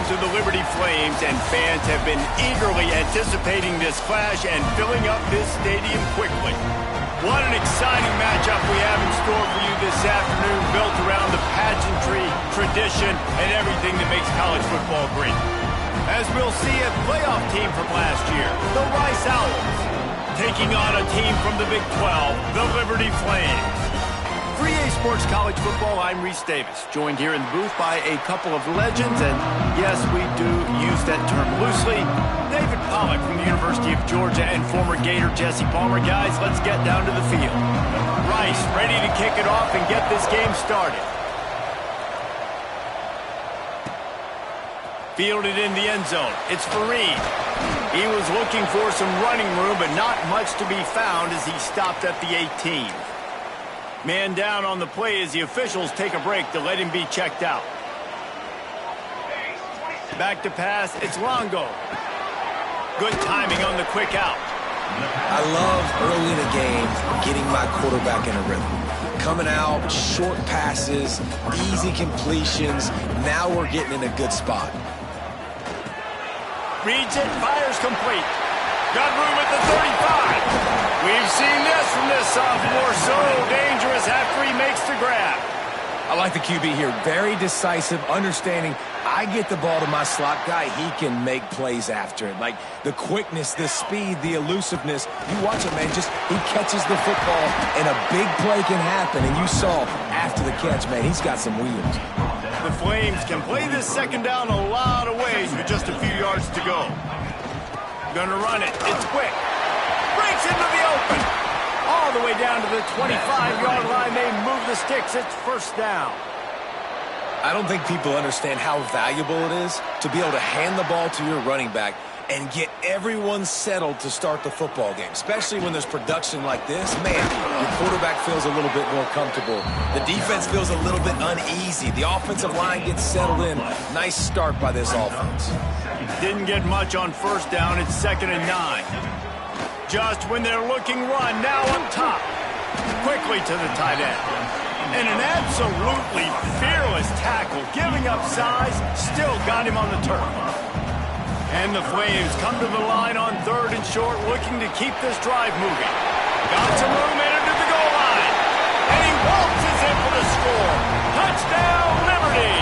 to the Liberty Flames, and fans have been eagerly anticipating this clash and filling up this stadium quickly. What an exciting matchup we have in store for you this afternoon, built around the pageantry, tradition, and everything that makes college football great. As we'll see, a playoff team from last year, the Rice Owls, taking on a team from the Big 12, the Liberty Flames. For EA Sports College Football, I'm Reese Davis, joined here in the booth by a couple of legends, and yes, we do use that term loosely. David Pollack from the University of Georgia and former Gator Jesse Palmer. Guys, let's get down to the field. Rice ready to kick it off and get this game started. Fielded in the end zone. It's Fareed. He was looking for some running room, but not much to be found as he stopped at the 18. Man down on the play as the officials take a break to let him be checked out. Back to pass, it's Longo. Good timing on the quick out. I love early in the game getting my quarterback in a rhythm. Coming out, short passes, easy completions. Now we're getting in a good spot. Reads it, fires complete. Got room at the 35. We've seen this from this sophomore, so dangerous after he makes the grab. I like the QB here. Very decisive, understanding I get the ball to my slot guy, he can make plays after it. Like the quickness, the speed, the elusiveness. You watch it, man, just he catches the football and a big play can happen. And you saw after the catch, man, he's got some wheels. The Flames can play this second down a lot of ways with just a few yards to go. Gonna run it. It's quick. Breaks into the open. All the way down to the 25-yard line. They move the sticks. It's first down. I don't think people understand how valuable it is to be able to hand the ball to your running back and get everyone settled to start the football game, especially when there's production like this. Man, your quarterback feels a little bit more comfortable. The defense feels a little bit uneasy. The offensive line gets settled in. Nice start by this offense. Didn't get much on first down. It's 2nd and 9. Just when they're looking run, now up top. Quickly to the tight end. And an absolutely fearless tackle, giving up size, still got him on the turf. And the Flames come to the line on 3rd and short, looking to keep this drive moving. Got some room, entered to the goal line. And he waltzes in for the score. Touchdown, Liberty!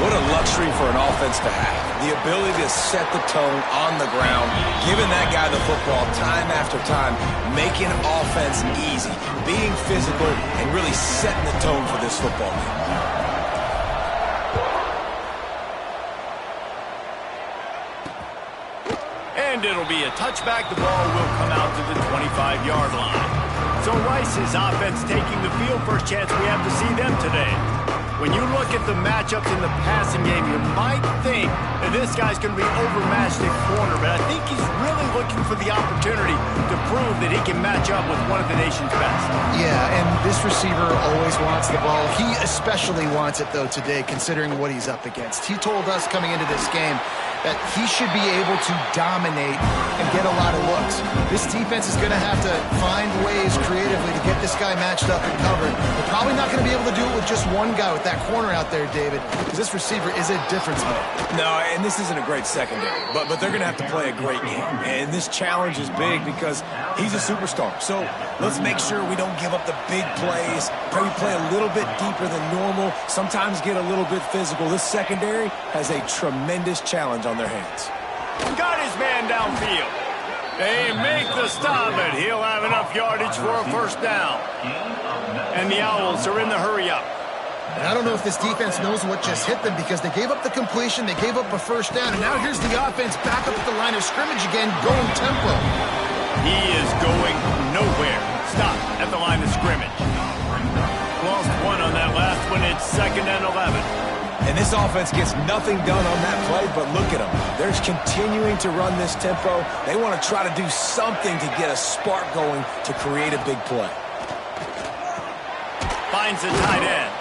What a luxury for an offense to have. The ability to set the tone on the ground, giving that guy the football time after time, making offense easy, being physical, and really setting the tone for this football game. And it'll be a touchback. The ball will come out to the 25-yard line. So Rice's offense taking the field. First chance we have to see them today. When you look at the matchups in the passing game, you might think that this guy's going to be overmatched at corner, but I think he's really looking for the opportunity to prove that he can match up with one of the nation's best. Yeah, and this receiver always wants the ball. He especially wants it, though, today, considering what he's up against. He told us coming into this game that he should be able to dominate and get a lot of looks. This defense is going to have to find ways creatively to get this guy matched up and covered. They're probably not going to be able to do it with just one guy with that corner out there, David, because this receiver is a difference maker. No, and this isn't a great secondary, but they're going to have to play a great game. And this challenge is big because he's a superstar. So let's make sure we don't give up the big plays. Maybe play a little bit deeper than normal. Sometimes get a little bit physical. This secondary has a tremendous challenge on their hands. Got his man downfield. They make the stop, but he'll have enough yardage for a first down. And the Owls are in the hurry-up. And I don't know if this defense knows what just hit them because they gave up the completion, they gave up a first down, and now here's the offense back up at the line of scrimmage again, going tempo. He is going nowhere. Stop at the line of scrimmage. Lost one on that last one. It's 2nd and 11. And this offense gets nothing done on that play, but look at them. They're continuing to run this tempo. They want to try to do something to get a spark going to create a big play. Finds the tight end.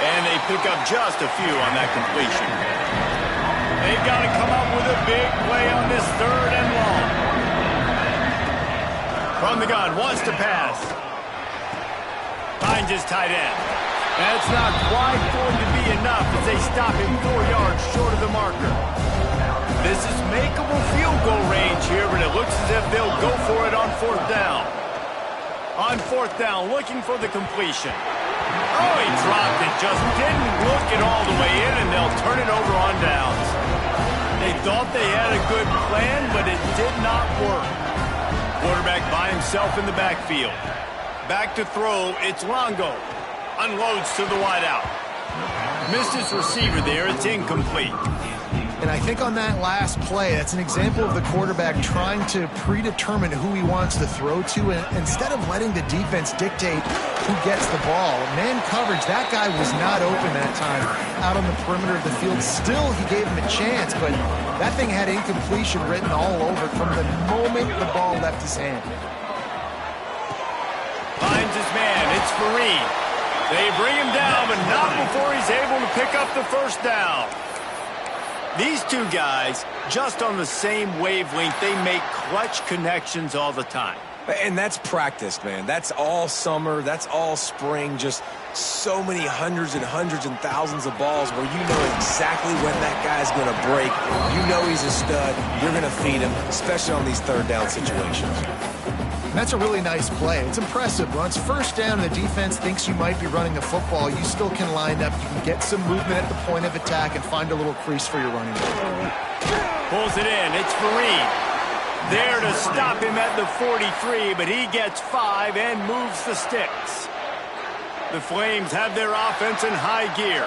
And they pick up just a few on that completion. They've got to come up with a big play on this 3rd and long. From the gun, wants to pass. Finds his tight end. That's not quite going to be enough as they stop him 4 yards short of the marker. This is makeable field goal range here, but it looks as if they'll go for it on 4th down. On 4th down, looking for the completion. Oh, he dropped it, just didn't look it all the way in, and they'll turn it over on downs. They thought they had a good plan, but it did not work. Quarterback by himself in the backfield. Back to throw, it's Longo. Unloads to the wideout. Missed his receiver there, it's incomplete. And I think on that last play, that's an example of the quarterback trying to predetermine who he wants to throw to, and instead of letting the defense dictate who gets the ball. Man coverage, that guy was not open that time out on the perimeter of the field. Still, he gave him a chance, but that thing had incompletion written all over it from the moment the ball left his hand. Finds his man, it's Fareed. They bring him down, but not before he's able to pick up the first down. These two guys, just on the same wavelength, they make clutch connections all the time. And that's practice, man. That's all summer. That's all spring. Just so many hundreds and thousands of balls where you know exactly when that guy's going to break. You know he's a stud. You're going to feed him, especially on these 3rd down situations. That's a really nice play. It's impressive. Once 1st down and the defense thinks you might be running the football, you still can line up. You can get some movement at the point of attack and find a little crease for your running back. Pulls it in. It's Fareed. There to stop him at the 43, but he gets 5 and moves the sticks. The Flames have their offense in high gear.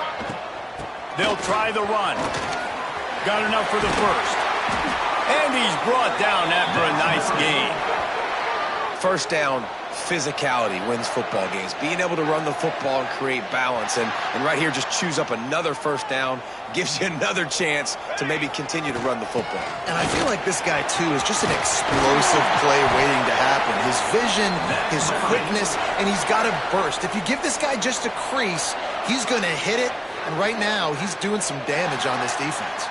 They'll try the run. Got enough for the first. And he's brought down after a nice gain. 1st down, physicality wins football games. Being able to run the football and create balance. And right here, just choose up another 1st down. Gives you another chance to maybe continue to run the football. And I feel like this guy, too, is just an explosive play waiting to happen. His vision, his quickness, and he's got a burst. If you give this guy just a crease, he's going to hit it. And right now, he's doing some damage on this defense.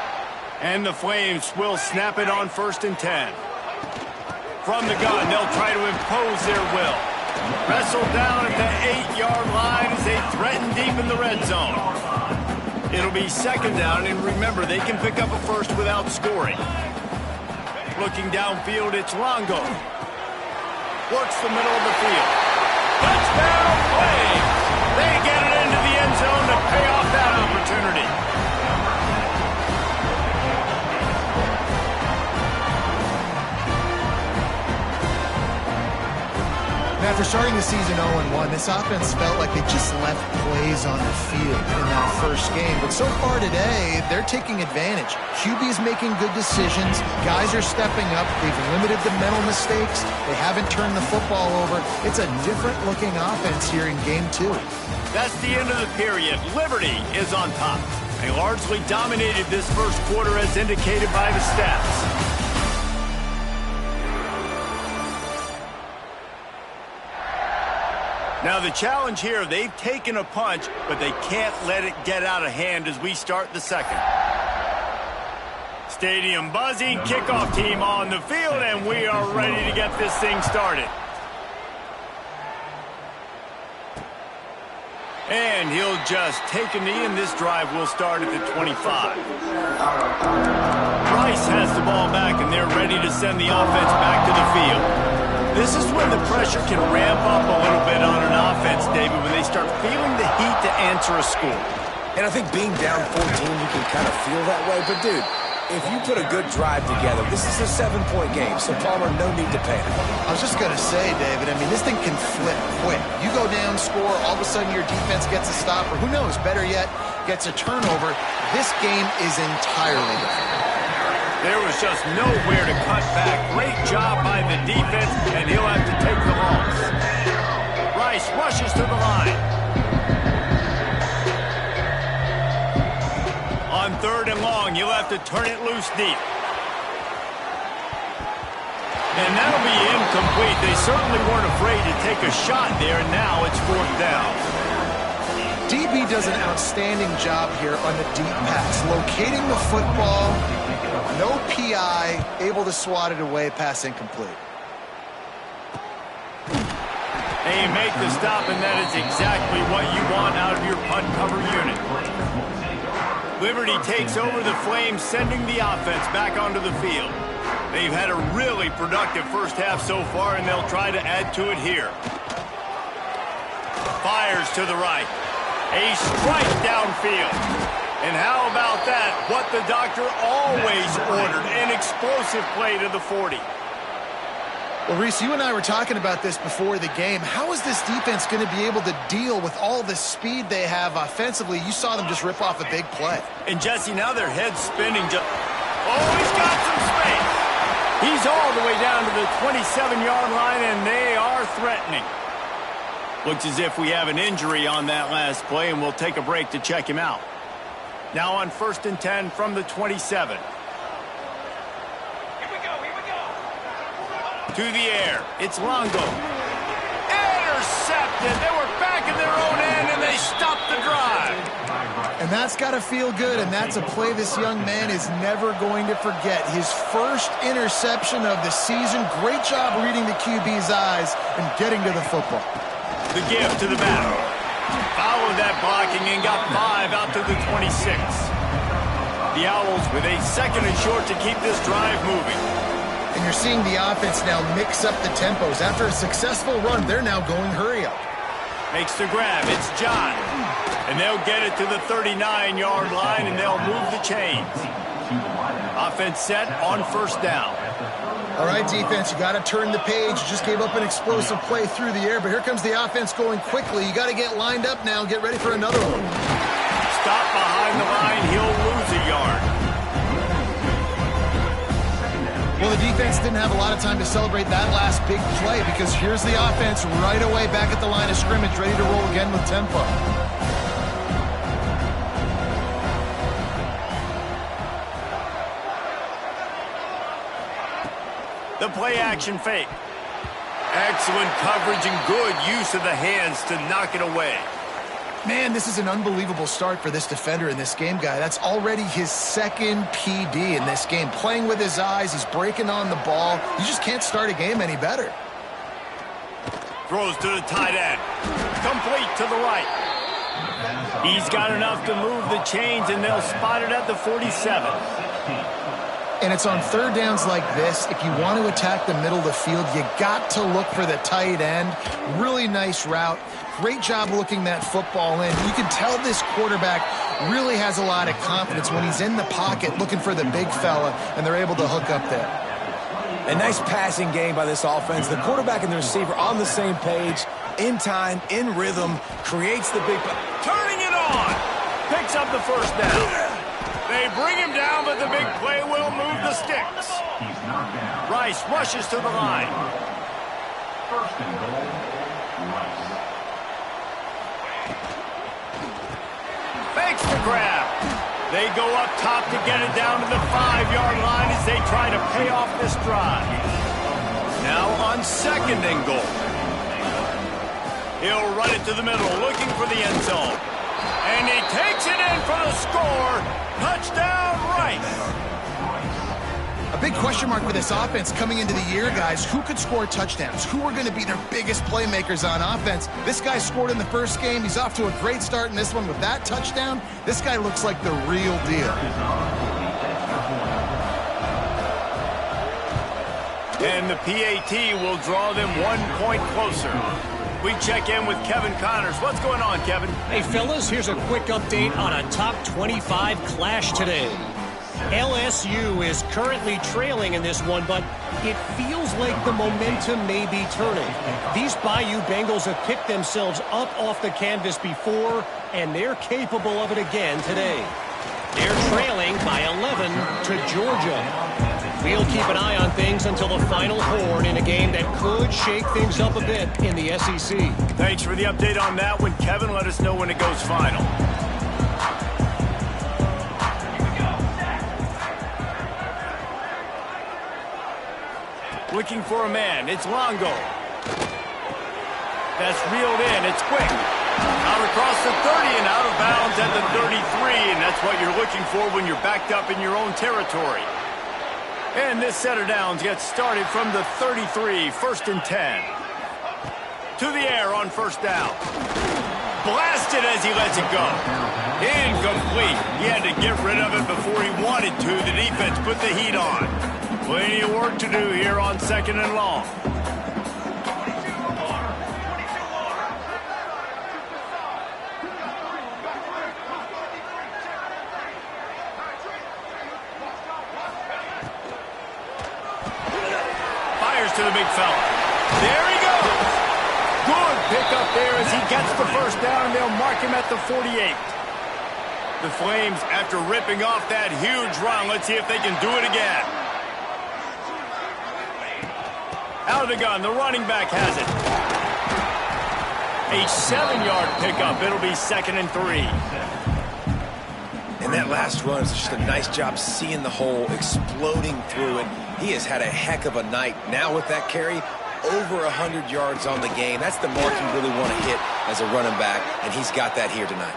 And the Flames will snap it on 1st and 10. From the gun, they'll try to impose their will. Wrestled down at the 8-yard line as they threaten deep in the red zone. It'll be 2nd down, and remember, they can pick up a first without scoring. Looking downfield, it's Longo. Works the middle of the field. Touchdown, Flames! They get it into the end zone to pay off that opportunity. After starting the season 0-1, this offense felt like they just left plays on the field in that first game. But so far today, they're taking advantage. QB's making good decisions. Guys are stepping up. They've limited the mental mistakes. They haven't turned the football over. It's a different-looking offense here in Game 2. That's the end of the period. Liberty is on top. They largely dominated this first quarter as indicated by the stats. Now the challenge here, they've taken a punch, but they can't let it get out of hand as we start the second. Stadium buzzing, kickoff team on the field, and we are ready to get this thing started. And he'll just take a knee, and this drive will start at the 25. Rice has the ball back, and they're ready to send the offense back to the field. This is when the pressure can ramp up a little bit on an offense, David, when they start feeling the heat to answer a score. And I think being down 14, you can kind of feel that way. But, dude, if you put a good drive together, this is a 7-point game, so Palmer, no need to panic. I was just going to say, David, I mean, this thing can flip quick. You go down, score, all of a sudden your defense gets a stop, or who knows, better yet, gets a turnover. This game is entirely different. There was just nowhere to cut back. Great job by the defense, and he'll have to take the loss. Rice rushes to the line. On 3rd and long, he'll have to turn it loose deep. And that'll be incomplete. They certainly weren't afraid to take a shot there, and now it's 4th down. DB does an outstanding job here on the deep pass, locating the football. No PI, able to swat it away, pass incomplete. They make the stop, and that is exactly what you want out of your punt cover unit. Liberty takes over the Flames, sending the offense back onto the field. They've had a really productive first half so far, and they'll try to add to it here. Fires to the right. A strike downfield. And how about that? What the doctor always ordered, an explosive play to the 40. Well, Reese, you and I were talking about this before the game. How is this defense going to be able to deal with all the speed they have offensively? You saw them just rip off a big play. And, Jesse, now their head's spinning. Oh, he's got some space. He's all the way down to the 27-yard line, and they are threatening. Looks as if we have an injury on that last play, and we'll take a break to check him out. Now on 1st and 10 from the 27. To the air. It's Longo. Intercepted. They were back in their own end, and they stopped the drive. And that's got to feel good, and that's a play this young man is never going to forget. His first interception of the season. Great job reading the QB's eyes and getting to the football. The give to the back. Followed that blocking and got 5 out to the 26. The Owls with a 2nd and short to keep this drive moving. And you're seeing the offense now mix up the tempos. After a successful run, they're now going hurry up. Makes the grab. It's John. And they'll get it to the 39-yard line, and they'll move the chains. Offense set on 1st down. All right, defense, you got to turn the page. You just gave up an explosive play through the air, but here comes the offense going quickly. You got to get lined up now and get ready for another one. Stop behind the line. He'll lose a yard. Well, the defense didn't have a lot of time to celebrate that last big play because here's the offense right away back at the line of scrimmage, ready to roll again with tempo. The play-action fake. Excellent coverage and good use of the hands to knock it away. Man, this is an unbelievable start for this defender in this game, guy. That's already his 2nd PD in this game. Playing with his eyes, he's breaking on the ball. You just can't start a game any better. Throws to the tight end. Complete to the right. He's got enough to move the chains, and they'll spot it at the 47. And it's on 3rd downs like this. If you want to attack the middle of the field, you got to look for the tight end. Really nice route. Great job looking that football in. You can tell this quarterback really has a lot of confidence when he's in the pocket looking for the big fella, and they're able to hook up there. A nice passing game by this offense. The quarterback and the receiver on the same page, in time, in rhythm, creates the big play. Turning it on. Picks up the 1st down. They bring him down, but the big play will move the sticks. Rice rushes to the line. 1st and goal, Rice. Fakes the grab. They go up top to get it down to the 5-yard line as they try to pay off this drive. Now on 2nd and goal. He'll run it to the middle, looking for the end zone. And he takes it in for the score. Touchdown, Rice. A big question mark for this offense coming into the year, guys. Who could score touchdowns? Who are going to be their biggest playmakers on offense? This guy scored in the first game. He's off to a great start in this one with that touchdown. This guy looks like the real deal. And the PAT will draw them 1 point closer. We check in with Kevin Connors. What's going on, Kevin? Hey, fellas, here's a quick update on a top 25 clash today. LSU is currently trailing in this one, but it feels like the momentum may be turning. These Bayou Bengals have picked themselves up off the canvas before, and they're capable of it again today. They're trailing by 11 to Georgia. We'll keep an eye on things until the final horn in a game that could shake things up a bit in the SEC. Thanks for the update on that one, Kevin. Let us know when it goes final. Looking for a man. It's Longo. That's reeled in. It's quick. Out across the 30 and out of bounds at the 33, and that's what you're looking for when you're backed up in your own territory. And this set of downs gets started from the 33, 1st and 10. To the air on first down. Blasted as he lets it go. Incomplete. He had to get rid of it before he wanted to. The defense put the heat on. Plenty of work to do here on 2nd and long. Fires to the big fella. There he goes. Good pickup there as he gets the first down, and they'll mark him at the 48. The Flames, after ripping off that huge run, let's see if they can do it again. Out of the gun, the running back has it. A 7-yard pickup. It'll be 2nd and 3. And that last run is just a nice job seeing the hole, exploding through it. He has had a heck of a night. Now with that carry, over 100 yards on the game. That's the mark you really want to hit as a running back, and he's got that here tonight.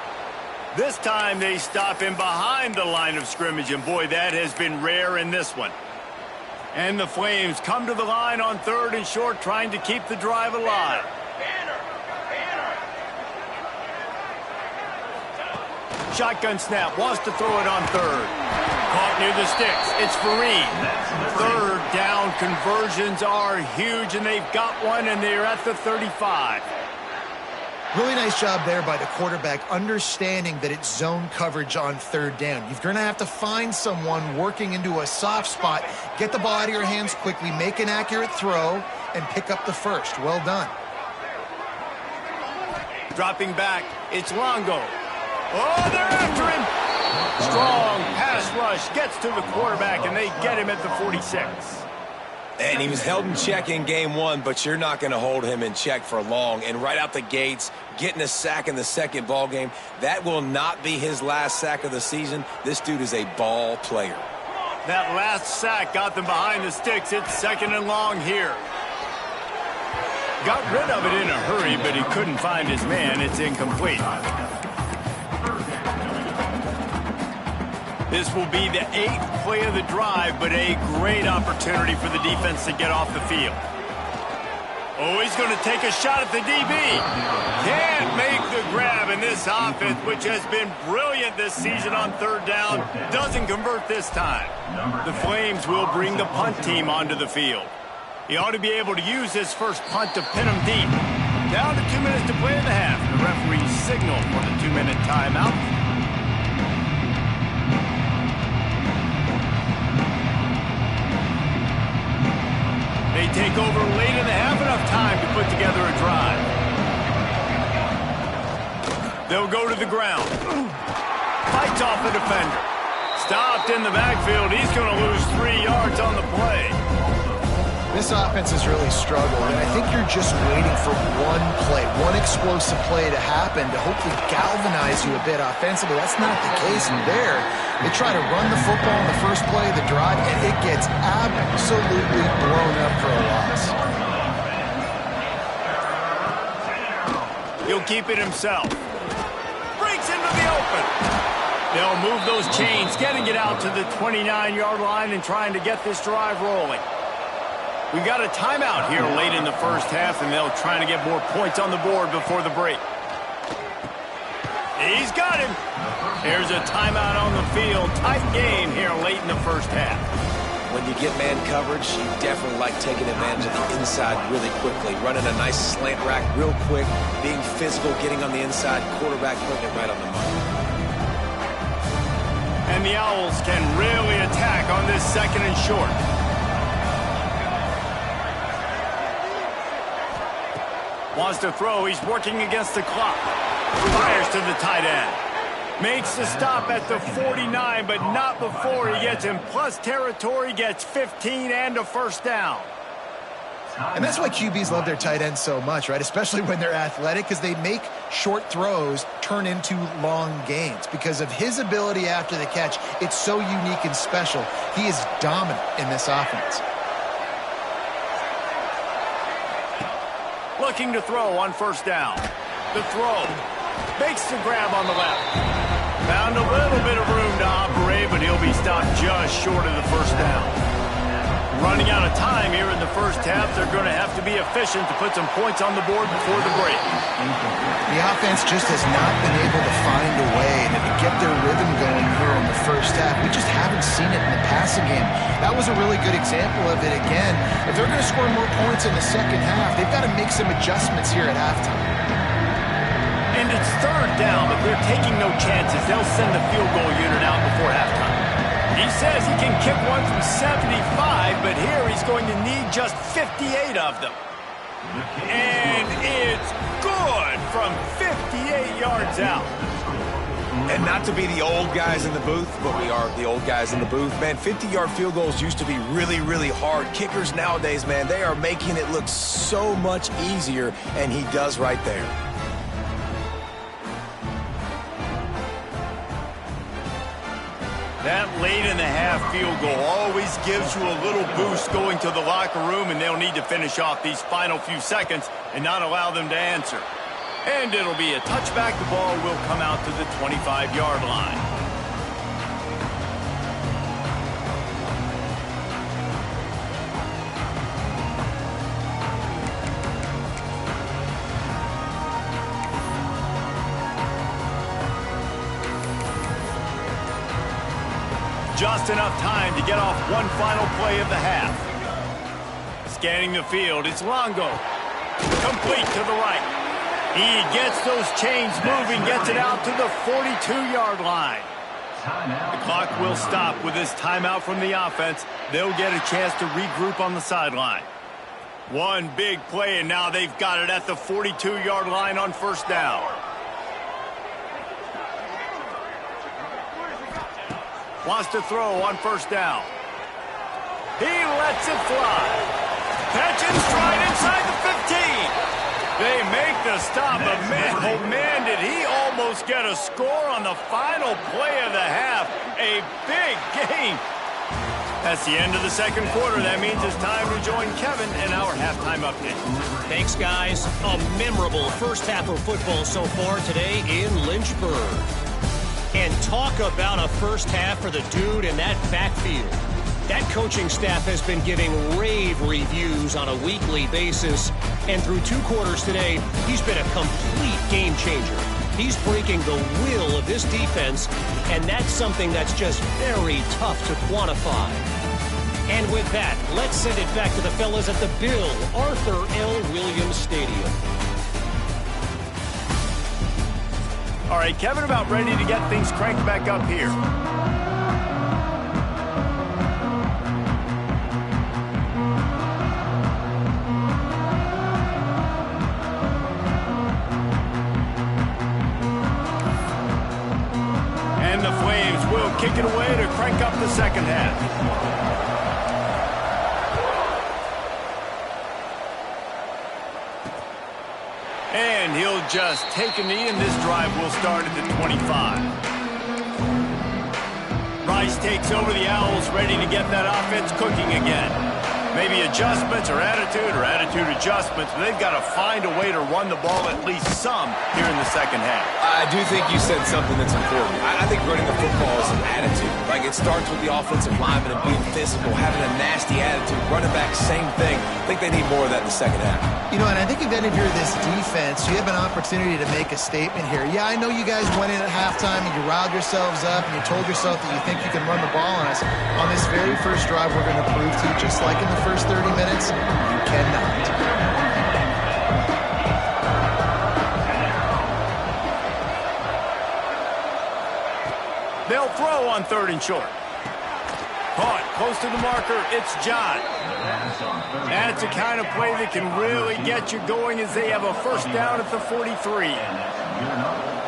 This time they stop him behind the line of scrimmage, and boy, that has been rare in this one. And the Flames come to the line on 3rd and short, trying to keep the drive alive. Shotgun snap, wants to throw it on 3rd. Caught near the sticks. It's Fareed. 3rd down conversions are huge, and they've got one, and they're at the 35. Really nice job there by the quarterback, understanding that it's zone coverage on 3rd down. You're going to have to find someone working into a soft spot, get the ball out of your hands quickly, make an accurate throw, and pick up the first. Well done. Dropping back, it's Longo. Oh, they're after him. Strong pass rush gets to the quarterback, and they get him at the 46. And he was held in check in game 1, but you're not going to hold him in check for long. And right out the gates, getting a sack in the second ball game, that will not be his last sack of the season. This dude is a ball player. That last sack got them behind the sticks. It's 2nd and long here. Got rid of it in a hurry, but he couldn't find his man. It's incomplete. This will be the 8th play of the drive, but a great opportunity for the defense to get off the field. Oh, he's going to take a shot at the DB. Can't make the grab, in this offense, which has been brilliant this season on 3rd down, doesn't convert this time. The Flames will bring the punt team onto the field. He ought to be able to use his first punt to pin him deep. Down to 2 minutes to play in the half. The referee signal for the 2-minute timeout. They take over late in the half, enough time to put together a drive. They'll go to the ground. Fights off the defender. Stopped in the backfield. He's going to lose 3 yards on the play. This offense has really struggled, and I think you're just waiting for one play, one explosive play to happen to hopefully galvanize you a bit offensively. That's not the case in there. They try to run the football in the first play of the drive, and it gets absolutely blown up for a loss. He'll keep it himself. Breaks into the open. They'll move those chains, getting it out to the 29-yard line and trying to get this drive rolling. We got a timeout here late in the first half, and they'll try to get more points on the board before the break. He's got him. Here's a timeout on the field. Tight game here late in the first half. When you get man coverage, you definitely like taking advantage of the inside really quickly. Running a nice slant rack real quick, being physical, getting on the inside, quarterback putting it right on the money. And the Owls can really attack on this 2nd and short. Wants to throw. He's working against the clock. Fires to the tight end. Makes the stop at the 49, but not before he gets in plus territory, gets 15 and a first down. And that's why QBs love their tight ends so much, right? Especially when they're athletic, because they make short throws turn into long gains. Because of his ability after the catch, it's so unique and special. He is dominant in this offense. Looking to throw on first down. The throw. Makes the grab on the left. Found a little bit of room to operate, but he'll be stopped just short of the first down. Running out of time here in the first half. They're going to have to be efficient to put some points on the board before the break. The offense just has not been able to find a way to get their rhythm going here in the first half. We just haven't seen it in the passing game. That was a really good example of it again. If they're going to score more points in the second half, they've got to make some adjustments here at halftime. And it's third down, but they're taking no chances. They'll send the field goal unit out before halftime. He says he can kick one from 75, but here he's going to need just 58 of them. And it's good from 58 yards out. And not to be the old guys in the booth, but we are the old guys in the booth. Man, 50-yard field goals used to be really, really hard. Kickers nowadays, man, they are making it look so much easier, and he does right there. That late-in-the-half field goal always gives you a little boost going to the locker room, and they'll need to finish off these final few seconds and not allow them to answer. And it'll be a touchback. The ball will come out to the 25-yard line. Just enough time to get off one final play of the half. Scanning the field, it's Longo. Complete to the right. He gets those chains moving, gets it out to the 42-yard line. The clock will stop with this timeout from the offense. They'll get a chance to regroup on the sideline. One big play, and now they've got it at the 42-yard line on first down. Wants to throw on first down. He lets it fly. Catch and stride inside the 15. They make the stop, but man, oh man, did he almost get a score on the final play of the half. A big game. That's the end of the second quarter. That means it's time to join Kevin in our halftime update. Thanks, guys. A memorable first half of football so far today in Lynchburg. And talk about a first half for the dude in that backfield. That coaching staff has been giving rave reviews on a weekly basis. And through 2 quarters today, he's been a complete game changer. He's breaking the will of this defense, and that's something that's just very tough to quantify. And with that, let's send it back to the fellas at the Bill Arthur L. Williams Stadium. All right, Kevin, about ready to get things cranked back up here. And the Flames will kick it away to crank up the second half. And he'll just take a knee, and this drive will start at the 25. Rice takes over the Owls, ready to get that offense cooking again. Maybe adjustments or attitude adjustments, but they've got to find a way to run the ball at least some here in the second half. I do think you said something that's important. I think running the football is an attitude. Like, it starts with the offensive lineman and being physical, having a nasty attitude. Running back, same thing. I think they need more of that in the second half. You know, and I think if any of you are this defense, you have an opportunity to make a statement here. Yeah, I know you guys went in at halftime and you riled yourselves up and you told yourself that you think you can run the ball on us. On this very first drive, we're going to prove to you, just like in the first 30 minutes, you cannot. They'll throw on 3rd and short. Caught close to the marker. It's John. That's a kind of play that can really get you going as they have a first down at the 43.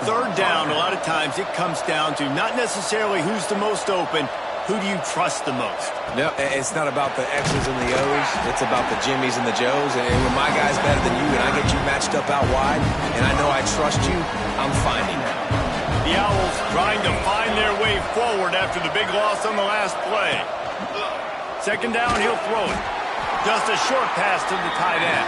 3rd down, a lot of times it comes down to not necessarily who's the most open, who do you trust the most? No, it's not about the X's and the O's. It's about the Jimmies and the Joes. And when my guy's better than you and I get you matched up out wide and I know I trust you, I'm finding that. The Owls trying to find their way forward after the big loss on the last play. 2nd down, he'll throw it. Just a short pass to the tight end.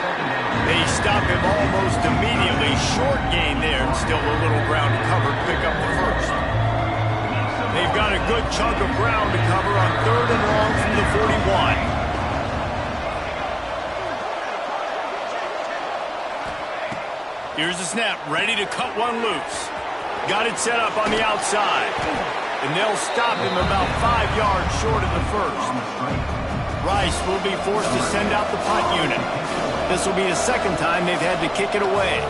They stop him almost immediately. Short gain there, and still a little ground to cover to pick up the first. They've got a good chunk of ground to cover on 3rd and long from the 41. Here's the snap, ready to cut one loose. Got it set up on the outside. And they'll stop him about 5 yards short of the first. Rice will be forced to send out the punt unit. This will be the second time they've had to kick it away.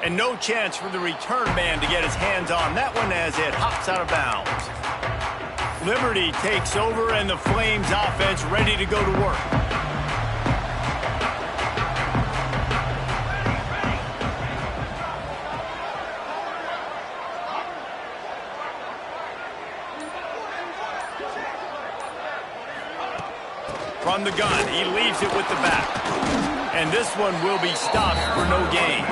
And no chance for the return man to get his hands on that one as it hops out of bounds. Liberty takes over and the Flames offense ready to go to work. From the gun, he leaves it with the back. And this one will be stopped for no gain.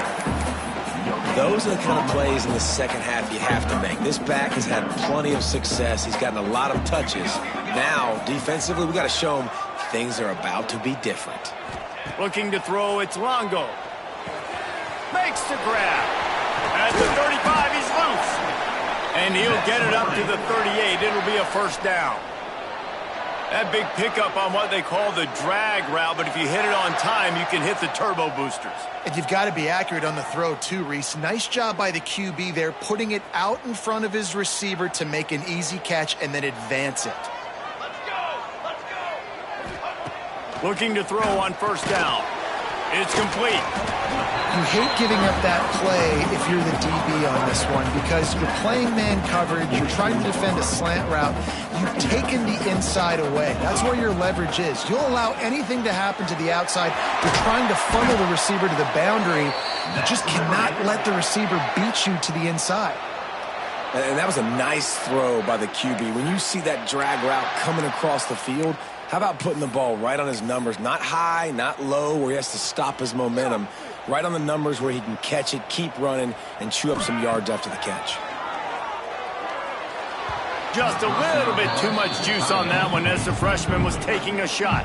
Those are the kind of plays in the second half you have to make. This back has had plenty of success. He's gotten a lot of touches. Now, defensively, we got to show him things are about to be different. Looking to throw, it's Longo. Makes the grab. At the 35, he's loose. And he'll get it up to the 38. It'll be a first down. That big pickup on what they call the drag route, but if you hit it on time, you can hit the turbo boosters. And you've got to be accurate on the throw too, Reese. Nice job by the QB there, putting it out in front of his receiver to make an easy catch and then advance it. Let's go. Looking to throw on first down. It's complete. You hate giving up that play if you're the DB on this one because you're playing man coverage, you're trying to defend a slant route, you've taken the inside away. That's where your leverage is. You'll allow anything to happen to the outside. You're trying to funnel the receiver to the boundary. You just cannot let the receiver beat you to the inside. And that was a nice throw by the QB. When you see that drag route coming across the field, how about putting the ball right on his numbers? Not high, not low, where he has to stop his momentum. Right on the numbers where he can catch it, keep running, and chew up some yards after the catch. Just a little bit too much juice on that one as the freshman was taking a shot.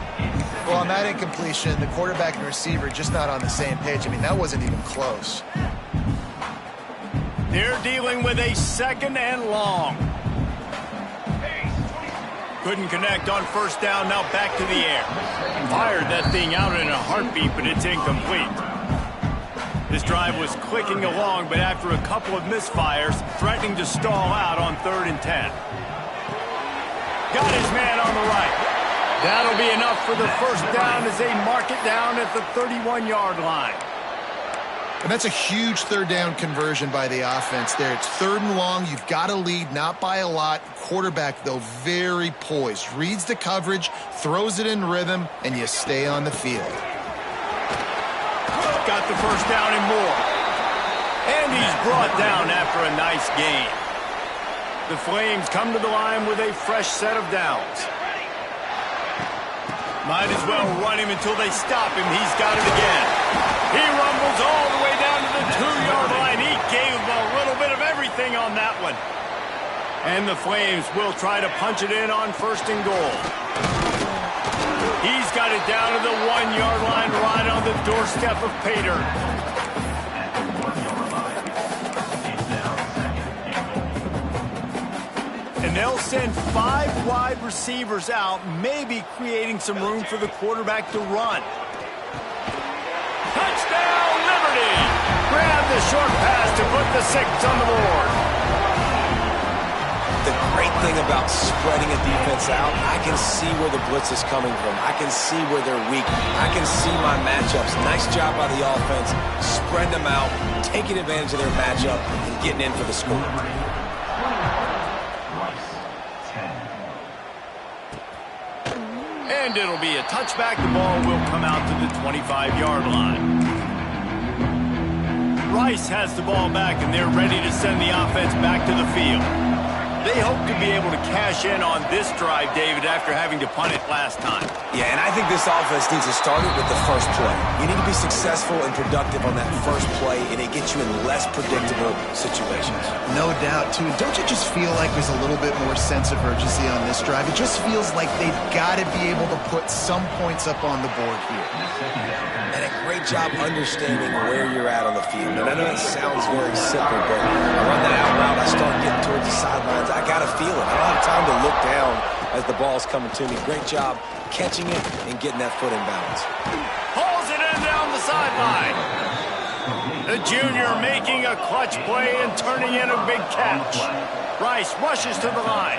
Well, on that incompletion, the quarterback and receiver just not on the same page. I mean, that wasn't even close. They're dealing with a second and long. Couldn't connect on first down, now back to the air. Fired that thing out in a heartbeat, but it's incomplete. This drive was clicking along, but after a couple of misfires, threatening to stall out on 3rd and 10. Got his man on the right. That'll be enough for the first down as they mark it down at the 31-yard line. And that's a huge third down conversion by the offense there. It's 3rd and long. You've got to lead, not by a lot. Quarterback, though, very poised. Reads the coverage, throws it in rhythm, and you stay on the field. Got the first down and more. And he's brought down after a nice gain. The Flames come to the line with a fresh set of downs. Might as well run him until they stop him. He's got it again. He rumbles all the way down to the 2-yard line. He gave him a little bit of everything on that one. And the Flames will try to punch it in on 1st and goal. He's got it down to the 1-yard line right on the doorstep of Pater. And they'll send 5 wide receivers out, maybe creating some room for the quarterback to run. Touchdown, Liberty! Grab the short pass to put the 6 on the board. The great thing about spreading a defense out, I can see where the blitz is coming from. I can see where they're weak. I can see my matchups. Nice job by the offense. Spread them out, taking advantage of their matchup, and getting in for the score. And it'll be a touchback. The ball will come out to the 25-yard line. Rice has the ball back, and they're ready to send the offense back to the field. They hope to be able to cash in on this drive, David, after having to punt it last time. Yeah, and I think this offense needs to start it with the first play. You need to be successful and productive on that first play, and it gets you in less predictable situations. No doubt, too. Don't you just feel like there's a little bit more sense of urgency on this drive? It just feels like they've got to be able to put some points up on the board here. And a great job understanding where you're at on the field. And I know it sounds very simple, but I run that out route, I start getting towards the sidelines. I got to feel it. I don't have time to look down as the ball's coming to me. Great job catching it and getting that foot in balance. Hauls sideline. The junior making a clutch play and turning in a big catch. Rice rushes to the line.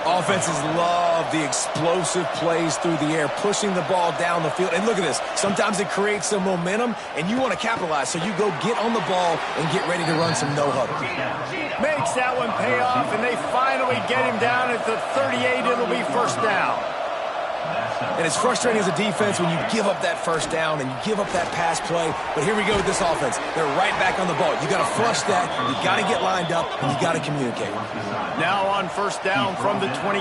Offenses love the explosive plays through the air, pushing the ball down the field. And look at this. Sometimes it creates some momentum, and you want to capitalize. So you go get on the ball and get ready to run some no-huddle. Makes that one pay off, and they finally get him down at the 38. It'll be first down. And it's frustrating as a defense when you give up that first down and you give up that pass play. But here we go with this offense. They're right back on the ball. You got to flush that. You got to get lined up, and you got to communicate. Now on first down from the 28.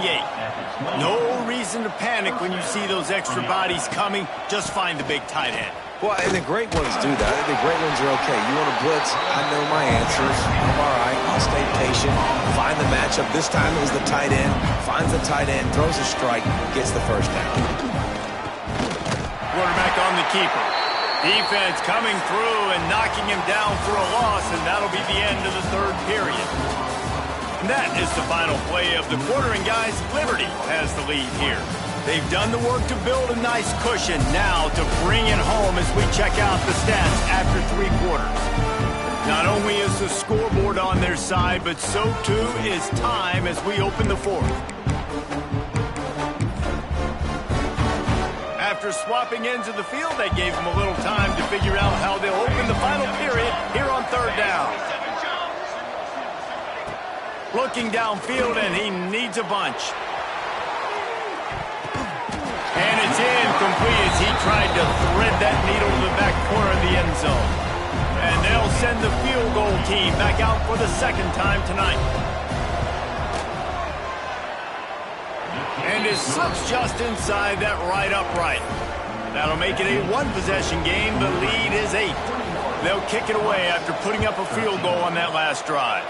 No reason to panic when you see those extra bodies coming. Just find the big tight end. Well, and the great ones do that. The great ones are okay. You want to blitz? I know my answers. I'm all right. I'll stay patient. Find the matchup. This time it was the tight end. Finds the tight end, throws a strike, gets the first down. Quarterback on the keeper. Defense coming through and knocking him down for a loss, and that'll be the end of the third period. And that is the final play of the quarter, and guys, Liberty has the lead here. They've done the work to build a nice cushion. Now to bring it home as we check out the stats after 3 quarters. Not only is the scoreboard on their side, but so too is time as we open the fourth. After swapping ends of the field, that gave them a little time to figure out how they'll open the final period here on third down. Looking downfield, and he needs a bunch. And it's incomplete as he tried to thread that needle to the back corner of the end zone. And they'll send the field goal team back out for the second time tonight. And it slips just inside that right upright. That'll make it a one-possession game. The lead is 8. They'll kick it away after putting up a field goal on that last drive.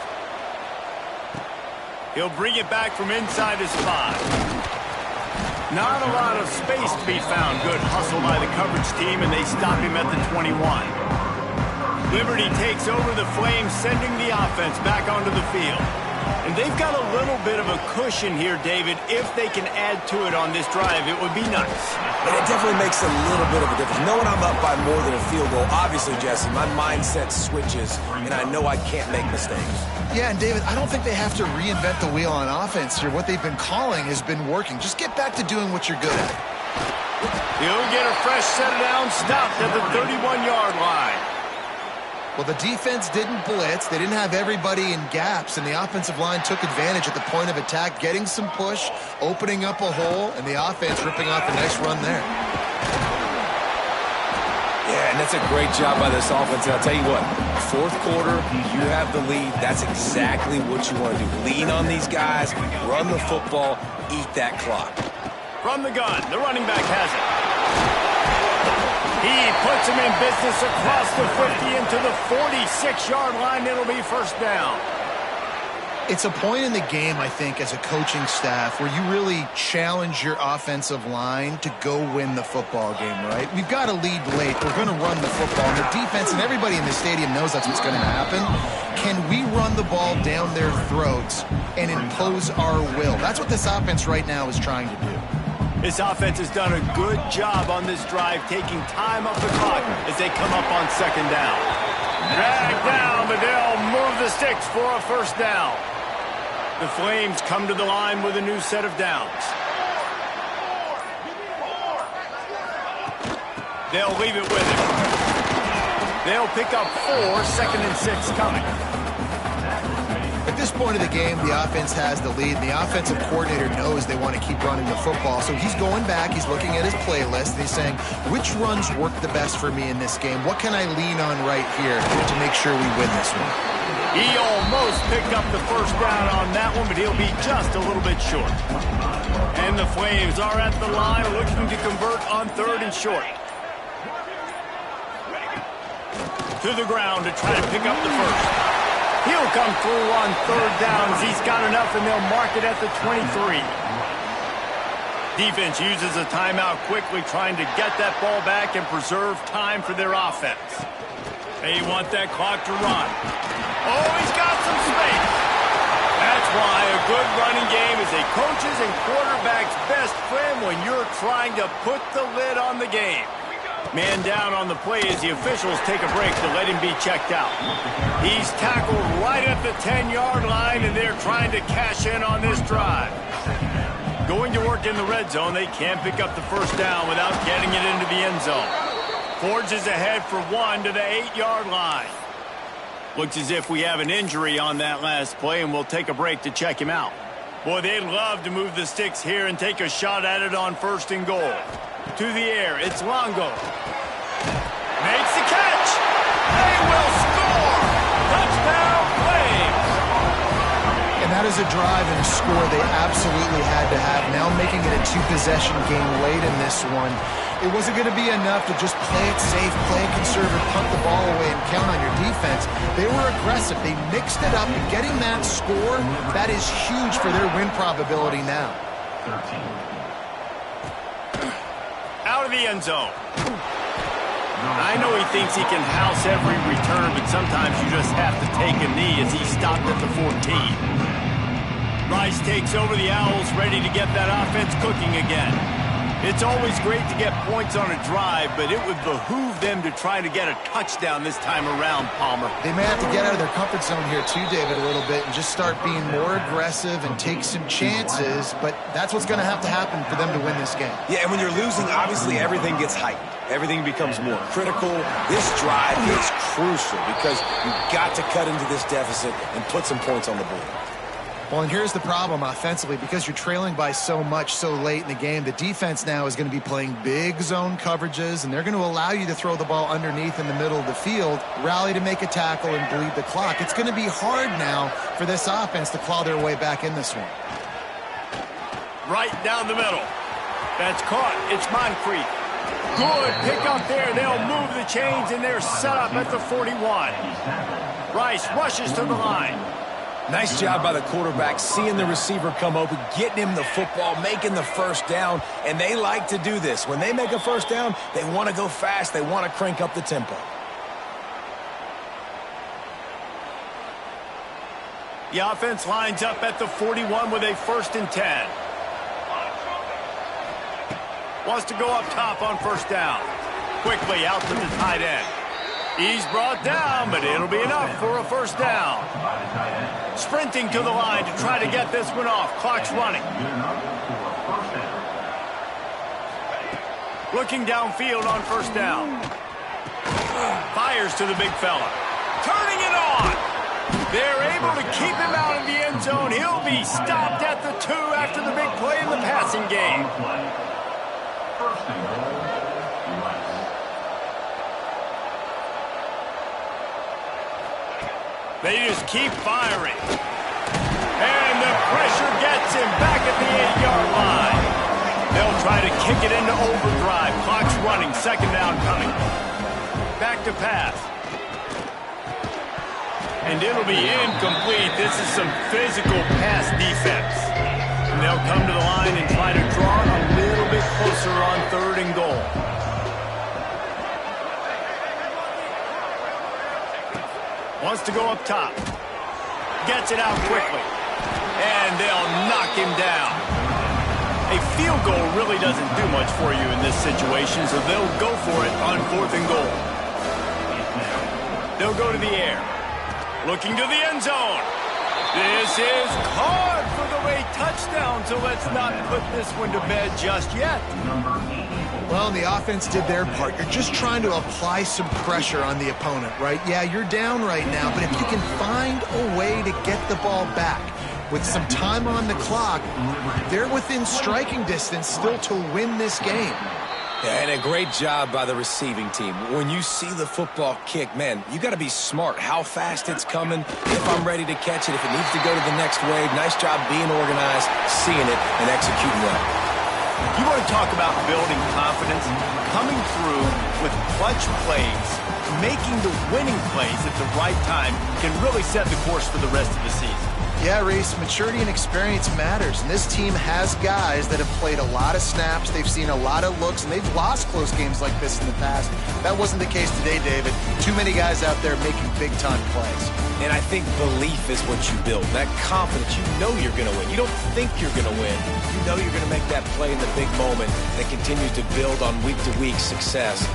He'll bring it back from inside his 5. Not a lot of space to be found. Good hustle by the coverage team, and they stop him at the 21. Liberty takes over the Flames, sending the offense back onto the field. And they've got a little bit of a cushion here, David. If they can add to it on this drive, it would be nice. And it definitely makes a little bit of a difference. Knowing I'm up by more than a field goal, obviously, Jesse, my mindset switches, and I know I can't make mistakes. Yeah, and David, I don't think they have to reinvent the wheel on offense here. What they've been calling has been working. Just get back to doing what you're good at. He'll get a fresh set down, stopped at the 31-yard line. Well, the defense didn't blitz. They didn't have everybody in gaps, and the offensive line took advantage at the point of attack, getting some push, opening up a hole, and the offense ripping off a nice run there. Yeah, and that's a great job by this offense. And I'll tell you what, fourth quarter, you have the lead. That's exactly what you want to do. Lean on these guys, run the football, eat that clock. From the gun, the running back has it. He puts him in business across the 50 into the 46-yard line. It'll be first down. It's a point in the game, I think, as a coaching staff where you really challenge your offensive line to go win the football game, right? We've got to lead late. We're going to run the football. And the defense and everybody in the stadium knows that's what's going to happen. Can we run the ball down their throats and impose our will? That's what this offense right now is trying to do. This offense has done a good job on this drive, taking time off the clock as they come up on second down. Drag down, but they'll move the sticks for a first down. The Flames come to the line with a new set of downs. They'll leave it with him. They'll pick up 4, 2nd and 6 coming. At this point of the game, the offense has the lead. The offensive coordinator knows they want to keep running the football, so he's going back, he's looking at his playlist, and he's saying, which runs work the best for me in this game? What can I lean on right here to make sure we win this one? He almost picked up the first down on that one, but he'll be just a little bit short. And the Flames are at the line looking to convert on 3rd and short. To the ground to try to pick up the first. He'll come through on 3rd down as he's got enough, and they'll mark it at the 23. Defense uses a timeout quickly, trying to get that ball back and preserve time for their offense. They want that clock to run. Oh, he's got some space. That's why a good running game is a coach's and quarterback's best friend when you're trying to put the lid on the game. Man down on the play as the officials take a break to let him be checked out. He's tackled right at the 10-yard line, and they're trying to cash in on this drive. Going to work in the red zone, they can't pick up the first down without getting it into the end zone. Forges ahead for 1 to the 8-yard line. Looks as if we have an injury on that last play, and we'll take a break to check him out. Boy, they'd love to move the sticks here and take a shot at it on 1st and goal. To the air, it's Longo. Makes the catch. They will score. Touchdown, Flames. And that is a drive and a score they absolutely had to have. Now making it a 2-possession game late in this one. It wasn't going to be enough to just play it safe, play it conservative, punt the ball away, and count on your defense. They were aggressive. They mixed it up, and getting that score, that is huge for their win probability now. 13. Out of the end zone. I know he thinks he can house every return, but sometimes you just have to take a knee as he stopped at the 14. Rice takes over the Owls, ready to get that offense cooking again. It's always great to get points on a drive, but it would behoove them to try to get a touchdown this time around, Palmer. They may have to get out of their comfort zone here too, David, a little bit and just start being more aggressive and take some chances, but that's what's going to have to happen for them to win this game. Yeah, and when you're losing, obviously everything gets heightened. Everything becomes more critical. This drive is crucial because you've got to cut into this deficit and put some points on the board. Well, and here's the problem offensively. Because you're trailing by so much so late in the game, the defense now is going to be playing big zone coverages, and they're going to allow you to throw the ball underneath in the middle of the field, rally to make a tackle, and bleed the clock. It's going to be hard now for this offense to claw their way back in this one. Right down the middle. That's caught. It's Moncrief. Good pick up there. They'll move the chains, and they're set up at the 41. Rice rushes to the line. Nice job by the quarterback, seeing the receiver come open, getting him the football, making the first down, and they like to do this. When they make a first down, they want to go fast. They want to crank up the tempo. The offense lines up at the 41 with a 1st and 10. Wants to go up top on first down. Quickly out to the tight end. He's brought down, but it'll be enough for a first down. Sprinting to the line to try to get this one off. Clock's running. Looking downfield on first down. Fires to the big fella. Turning it on. They're able to keep him out of the end zone. He'll be stopped at the 2 after the big play in the passing game. First and goal, Rice. They just keep firing. And the pressure gets him back at the 8-yard line. They'll try to kick it into overdrive. Clock's running. 2nd down coming. Back to pass. And it'll be incomplete. This is some physical pass defense. And they'll come to the line and try to draw a little bit closer on 3rd and goal. Wants to go up top. Gets it out quickly. And they'll knock him down. A field goal really doesn't do much for you in this situation, so they'll go for it on 4th and goal. They'll go to the air. Looking to the end zone. This is caught for the late touchdown, so let's not put this one to bed just yet. Well, the offense did their part. You're just trying to apply some pressure on the opponent, right? Yeah, you're down right now, but if you can find a way to get the ball back with some time on the clock, they're within striking distance still to win this game. Yeah, and a great job by the receiving team. When you see the football kick, man, you got to be smart how fast it's coming, if I'm ready to catch it, if it needs to go to the next wave. Nice job being organized, seeing it, and executing well. You want to talk about building confidence? Coming through with clutch plays, making the winning plays at the right time can really set the course for the rest of the season. Yeah, Reese, maturity and experience matters, and this team has guys that have played a lot of snaps, they've seen a lot of looks, and they've lost close games like this in the past. That wasn't the case today, David. Too many guys out there making big-time plays. And I think belief is what you build. That confidence, you know you're going to win. You don't think you're going to win. You know you're going to make that play in the big moment that continues to build on week-to-week success.